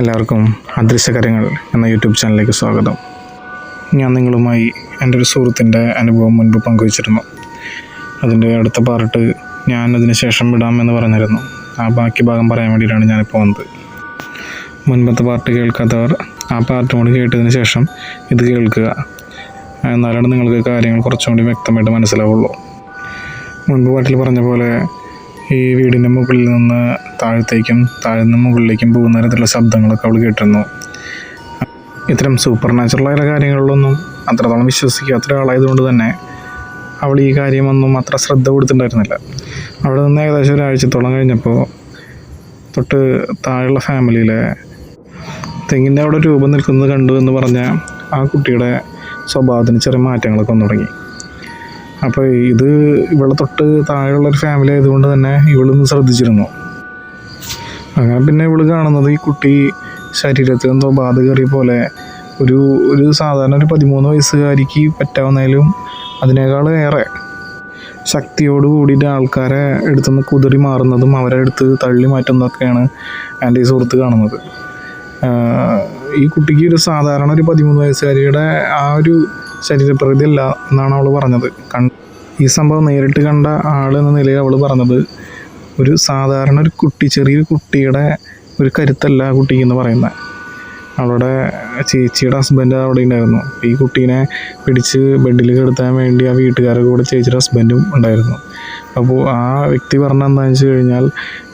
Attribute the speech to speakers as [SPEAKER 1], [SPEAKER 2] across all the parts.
[SPEAKER 1] എല്ലാവർക്കും അദൃശ്യകരങ്ങൾ എന്ന യൂട്യൂബ് ചാനലിലേക്ക് സ്വാഗതം. ഞാൻ നിങ്ങളുമായി എൻ്റെ ഒരു സുഹൃത്തിൻ്റെ അനുഭവം മുൻപ് പങ്കുവച്ചിരുന്നു. അതിൻ്റെ അടുത്ത പാർട്ട് ഞാൻ അതിന് ശേഷം വിടാമെന്ന് പറഞ്ഞിരുന്നു. ആ ബാക്കി ഭാഗം പറയാൻ വേണ്ടിയിട്ടാണ് ഞാനിപ്പോൾ വന്നത്. മുൻപത്തെ പാർട്ട് കേൾക്കാത്തവർ ആ പാർട്ട് കൂടി കേട്ടതിന് ശേഷം ഇത് കേൾക്കുക. എന്നാലാണ് നിങ്ങൾക്ക് കാര്യങ്ങൾ കുറച്ചുകൂടി വ്യക്തമായിട്ട് മനസ്സിലാവുള്ളൂ. മുൻപ് പാട്ടിൽ പറഞ്ഞ പോലെ ഈ വീടിൻ്റെ മുകളിൽ നിന്ന് താഴത്തേക്കും താഴ്ന്ന മുകളിലേക്കും പോകുന്ന തരത്തിലുള്ള ശബ്ദങ്ങളൊക്കെ അവൾ കേട്ടിരുന്നു. ഇത്തരം സൂപ്പർ നാച്ചുറലായ കാര്യങ്ങളിലൊന്നും അത്രത്തോളം വിശ്വസിക്കാത്ത ഒരാളായതുകൊണ്ട് തന്നെ അവൾ ഈ കാര്യമൊന്നും അത്ര ശ്രദ്ധ കൊടുത്തിട്ടുണ്ടായിരുന്നില്ല. അവിടെ നിന്ന് ഏകദേശം ഒരാഴ്ചത്തോളം കഴിഞ്ഞപ്പോൾ തൊട്ട് താഴെയുള്ള ഫാമിലിയിലെ തെങ്ങിൻ്റെ അവിടെ രൂപം നിൽക്കുന്നത് കണ്ടു എന്ന് പറഞ്ഞ ആ കുട്ടിയുടെ സ്വഭാവത്തിന് ചെറിയ മാറ്റങ്ങളൊക്കെ വന്നു തുടങ്ങി. അപ്പോൾ ഇത് ഇവളെ തൊട്ട് താഴെയുള്ളൊരു ഫാമിലി ആയതുകൊണ്ട് തന്നെ ഇവളൊന്ന് ശ്രദ്ധിച്ചിരുന്നു. അങ്ങനെ പിന്നെ ഇവള് കാണുന്നത് ഈ കുട്ടി ശരീരത്തിൽ എന്തോ ബാധ കയറിയ പോലെ ഒരു സാധാരണ ഒരു 13 വയസ്സുകാരിക്ക് പറ്റാവുന്നതിലും അതിനേക്കാൾ ഏറെ ശക്തിയോട് കൂടിയിട്ട് ആൾക്കാരെ എടുത്തുനിന്ന് കുതിറി മാറുന്നതും അവരെ എടുത്ത് തള്ളി മാറ്റുന്നതൊക്കെയാണ് എൻ്റെ ഈ സുഹൃത്ത് കാണുന്നത്. ഈ കുട്ടിക്ക് ഒരു സാധാരണ ഒരു 13 വയസ്സുകാരിയുടെ ആ ഒരു ശരീരപ്രകൃതി അല്ല എന്നാണ് അവൾ പറഞ്ഞത്. ഈ സംഭവം നേരിട്ട് കണ്ട ആളെന്ന നിലയിൽ അവൾ പറഞ്ഞത് ഒരു സാധാരണ ഒരു കുട്ടി, ചെറിയൊരു കുട്ടിയുടെ ഒരു കരുത്തല്ല ആ കുട്ടിക്ക് എന്ന് പറയുന്നത്. അവളുടെ ചേച്ചിയുടെ ഹസ്ബൻഡ് അവിടെ ഉണ്ടായിരുന്നു. ഈ കുട്ടീനെ പിടിച്ച് ബെഡിൽ കിടത്താൻ വേണ്ടി ആ വീട്ടുകാരുടെ കൂടെ ചേച്ചിയുടെ ഹസ്ബൻഡും ഉണ്ടായിരുന്നു. അപ്പോൾ ആ വ്യക്തി പറഞ്ഞത് എന്താണെന്ന് വെച്ച് കഴിഞ്ഞാൽ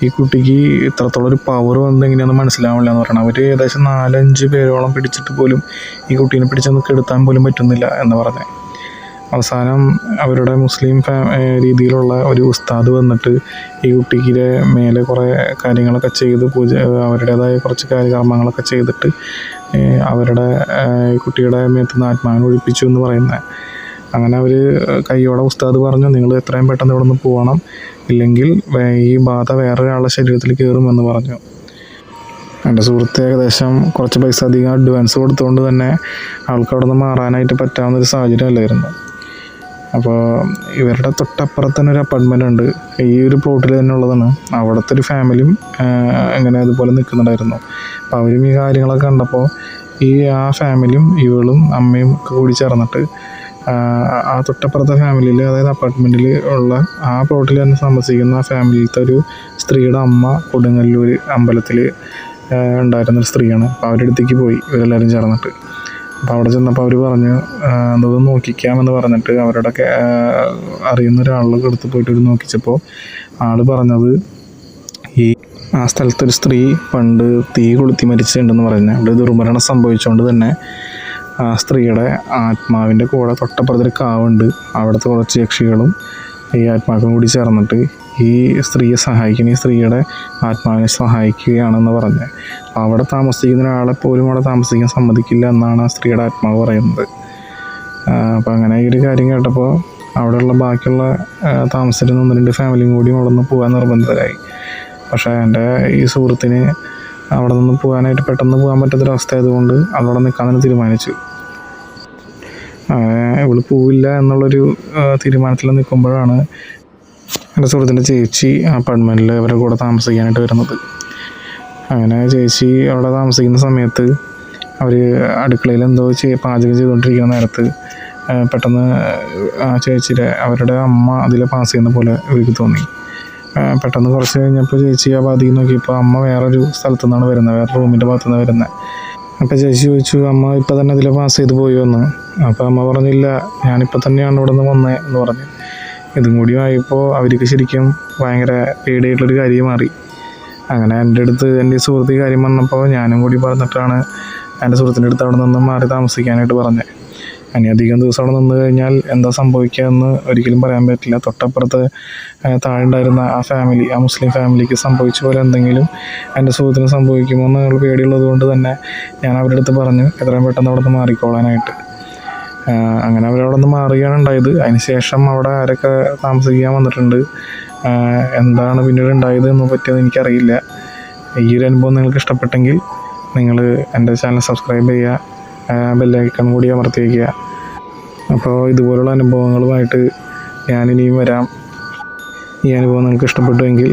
[SPEAKER 1] ഈ കുട്ടിക്ക് ഇത്രത്തോളം ഒരു പവർ വന്നത് എങ്ങനെയാണെന്ന് മനസ്സിലാവില്ല എന്ന് പറയണം. അവർ ഏകദേശം 4-5 പേരോളം പിടിച്ചിട്ട് പോലും ഈ കുട്ടീനെ പിടിച്ചൊന്ന് കെടുത്താൻ പോലും പറ്റുന്നില്ല എന്ന് പറഞ്ഞത്. അവസാനം അവരുടെ മുസ്ലിം രീതിയിലുള്ള ഒരു ഉസ്താദ് വന്നിട്ട് ഈ കുട്ടിക്ക് മേലെ കുറേ കാര്യങ്ങളൊക്കെ ചെയ്ത് അവരുടേതായ കുറച്ച് കാര്യകർമ്മങ്ങളൊക്കെ ചെയ്തിട്ട് അവരുടെ കുട്ടിയുടെ മേത്തുനിന്ന് ആത്മാവിനെ ഒഴിപ്പിച്ചു എന്ന് പറയുന്നത്. അങ്ങനെ അവർ കയ്യോടെ ഉസ്താദ് പറഞ്ഞു, നിങ്ങൾ എത്രയും പെട്ടെന്ന് ഇവിടെ നിന്ന് പോകണം, ഇല്ലെങ്കിൽ ഈ ബാധ വേറൊരാളുടെ ശരീരത്തിൽ കയറുമെന്ന് പറഞ്ഞു. എൻ്റെ സുഹൃത്ത് ഏകദേശം കുറച്ച് പൈസ അധികം അഡ്വാൻസ് കൊടുത്തുകൊണ്ട് തന്നെ ആൾക്ക് അവിടെ നിന്ന് മാറാനായിട്ട് പറ്റാവുന്നൊരു സാഹചര്യം അല്ലായിരുന്നു. അപ്പോൾ ഇവരുടെ തൊട്ടപ്പുറത്ത് തന്നെ ഒരു അപ്പാർട്ട്മെൻ്റ് ഉണ്ട്, ഈ ഒരു പ്ലോട്ടിൽ തന്നെ ഉള്ളതാണ്. അവിടുത്തെ ഒരു ഫാമിലിയും അങ്ങനെ അതുപോലെ നിൽക്കുന്നുണ്ടായിരുന്നു. അപ്പോൾ അവരും ഈ കാര്യങ്ങളൊക്കെ കണ്ടപ്പോൾ ആ ഫാമിലിയും ഇവളും അമ്മയും ഒക്കെ കൂടി ചേർന്നിട്ട് ആ തൊട്ടപ്പുറത്തെ ഫാമിലിയിൽ, അതായത് അപ്പാർട്ട്മെൻറ്റിൽ ഉള്ള ആ പ്ലോട്ടിൽ തന്നെ താമസിക്കുന്ന ആ ഫാമിലിയിലത്തെ ഒരു സ്ത്രീയുടെ അമ്മ കൊടുങ്ങല്ലൂർ അമ്പലത്തിൽ ഉണ്ടായിരുന്നൊരു സ്ത്രീയാണ്. അപ്പോൾ അവരുടെ അടുത്തേക്ക് പോയി ഇവരെല്ലാവരും ചേർന്നിട്ട്. അപ്പോൾ അവിടെ ചെന്നപ്പോൾ അവർ പറഞ്ഞു എന്തോ നോക്കിക്കാമെന്ന് പറഞ്ഞിട്ട് അവരോടൊക്കെ അറിയുന്ന ഒരാളുടെ അടുത്ത് പോയിട്ട് നോക്കിച്ചപ്പോൾ ആൾ പറഞ്ഞത് ആ സ്ഥലത്തൊരു സ്ത്രീ പണ്ട് തീ കൊളുത്തി മരിച്ചിട്ടുണ്ടെന്ന് പറഞ്ഞ് അവിടെ ദുർമരണം സംഭവിച്ചുകൊണ്ട് തന്നെ ആ സ്ത്രീയുടെ ആത്മാവിൻ്റെ കൂടെ തൊട്ടപ്പുറത്തൊരു കാവുണ്ട്, അവിടുത്തെ കുറച്ച് യക്ഷികളും ഈ ആത്മാക്കളും കൂടി ചേർന്നിട്ട് ഈ സ്ത്രീയെ സഹായിക്കുന്ന, ഈ സ്ത്രീയുടെ ആത്മാവിനെ സഹായിക്കുകയാണെന്ന് പറഞ്ഞ് അവിടെ താമസിക്കുന്ന ഒരാളെ പോലും അവിടെ താമസിക്കാൻ സമ്മതിക്കില്ല എന്നാണ് ആ സ്ത്രീയുടെ ആത്മാവ് പറയുന്നത്. അപ്പോൾ അങ്ങനെ ഈ ഒരു കാര്യം കേട്ടപ്പോൾ അവിടെയുള്ള ബാക്കിയുള്ള താമസിച്ചിരുന്ന 1-2 ഫാമിലിയും കൂടിയും അവിടെ നിന്ന് പോകാൻ നിർബന്ധിതരായി. പക്ഷേ എൻ്റെ ഈ സുഹൃത്തിന് അവിടെ നിന്ന് പോകാനായിട്ട് പെട്ടെന്ന് പോകാൻ പറ്റാത്തൊരവസ്ഥ ആയതുകൊണ്ട് അവിടെ നിൽക്കാൻ തന്നെ തീരുമാനിച്ചു. ഇവള് പോവില്ല എന്നുള്ളൊരു തീരുമാനത്തിൽ നിൽക്കുമ്പോഴാണ് എൻ്റെ സുഹൃത്തിൻ്റെ ചേച്ചി അപ്പാർട്ട്മെൻറ്റിൽ അവരുടെ കൂടെ താമസിക്കാനായിട്ട് വരുന്നത്. അങ്ങനെ ചേച്ചി അവിടെ താമസിക്കുന്ന സമയത്ത് അവർ അടുക്കളയിൽ എന്തോ പാചകം ചെയ്തുകൊണ്ടിരിക്കുന്ന നേരത്ത് പെട്ടെന്ന് അവരുടെ അമ്മ അതിൽ പാസ് ചെയ്യുന്ന പോലെ ഇവർക്ക് തോന്നി. പെട്ടെന്ന് കുറച്ച് കഴിഞ്ഞപ്പോൾ ചേച്ചി ആ ഭാഗത്തേക്ക് നോക്കിയപ്പോൾ അമ്മ വേറൊരു സ്ഥലത്തു നിന്നാണ് വരുന്നത്, വേറെ റൂമിൻ്റെ ഭാഗത്തു നിന്നാണ് വരുന്നത്. അപ്പോൾ ചേച്ചി ചോദിച്ചു, അമ്മ ഇപ്പം തന്നെ അതിൽ പാസ് ചെയ്ത് പോയോ എന്ന്. അപ്പോൾ അമ്മ പറഞ്ഞില്ല, ഞാനിപ്പോൾ തന്നെയാണ് ഇവിടെ നിന്ന് വന്നത് എന്ന് പറഞ്ഞു. ഇതും കൂടി ആയപ്പോൾ അവർക്ക് ശരിക്കും ഭയങ്കര പേടിയായിട്ടുള്ളൊരു കാര്യം മാറി. അങ്ങനെ എൻ്റെ അടുത്ത് എൻ്റെ സുഹൃത്ത് കാര്യം പറഞ്ഞപ്പോൾ ഞാനും കൂടി പറഞ്ഞിട്ടാണ് എൻ്റെ സുഹൃത്തിൻ്റെ അടുത്ത് അവിടെ നിന്ന് മാറി താമസിക്കാനായിട്ട് പറഞ്ഞത്. ഇനി അധികം ദിവസം അവിടെ നിന്ന് കഴിഞ്ഞാൽ എന്താ സംഭവിക്കുക എന്ന് ഒരിക്കലും പറയാൻ പറ്റില്ല. തൊട്ടപ്പുറത്ത് താഴെ ഉണ്ടായിരുന്ന ആ ഫാമിലി, ആ മുസ്ലിം ഫാമിലിക്ക് സംഭവിച്ച പോലെ എന്തെങ്കിലും എൻ്റെ സുഹൃത്തിന് സംഭവിക്കുമോ എന്നുള്ള പേടിയുള്ളത് കൊണ്ട് തന്നെ ഞാൻ അവരുടെ അടുത്ത് പറഞ്ഞു എത്രയും പെട്ടെന്ന് അവിടെ നിന്ന് മാറിക്കോളാനായിട്ട്. അങ്ങനെ അവരവിടെ നിന്ന് മാറുകയാണ് ഉണ്ടായത്. അതിന് ശേഷം അവിടെ ആരൊക്കെ താമസിക്കാൻ വന്നിട്ടുണ്ട്, എന്താണ് പിന്നീട് ഉണ്ടായത് എന്ന് പറ്റിയത് എനിക്കറിയില്ല. ഈ ഒരു അനുഭവം നിങ്ങൾക്ക് ഇഷ്ടപ്പെട്ടെങ്കിൽ നിങ്ങൾ എൻ്റെ ചാനൽ സബ്സ്ക്രൈബ് ചെയ്യുക, ബെല്ലൈക്കൺ കൂടി അമർത്തി വയ്ക്കുക. അപ്പോൾ ഇതുപോലുള്ള അനുഭവങ്ങളുമായിട്ട് ഞാനിനിയും വരാം. ഈ അനുഭവം നിങ്ങൾക്ക് ഇഷ്ടപ്പെട്ടുവെങ്കിൽ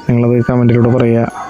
[SPEAKER 1] നിങ്ങളത് കമൻറ്റിലൂടെ പറയുക.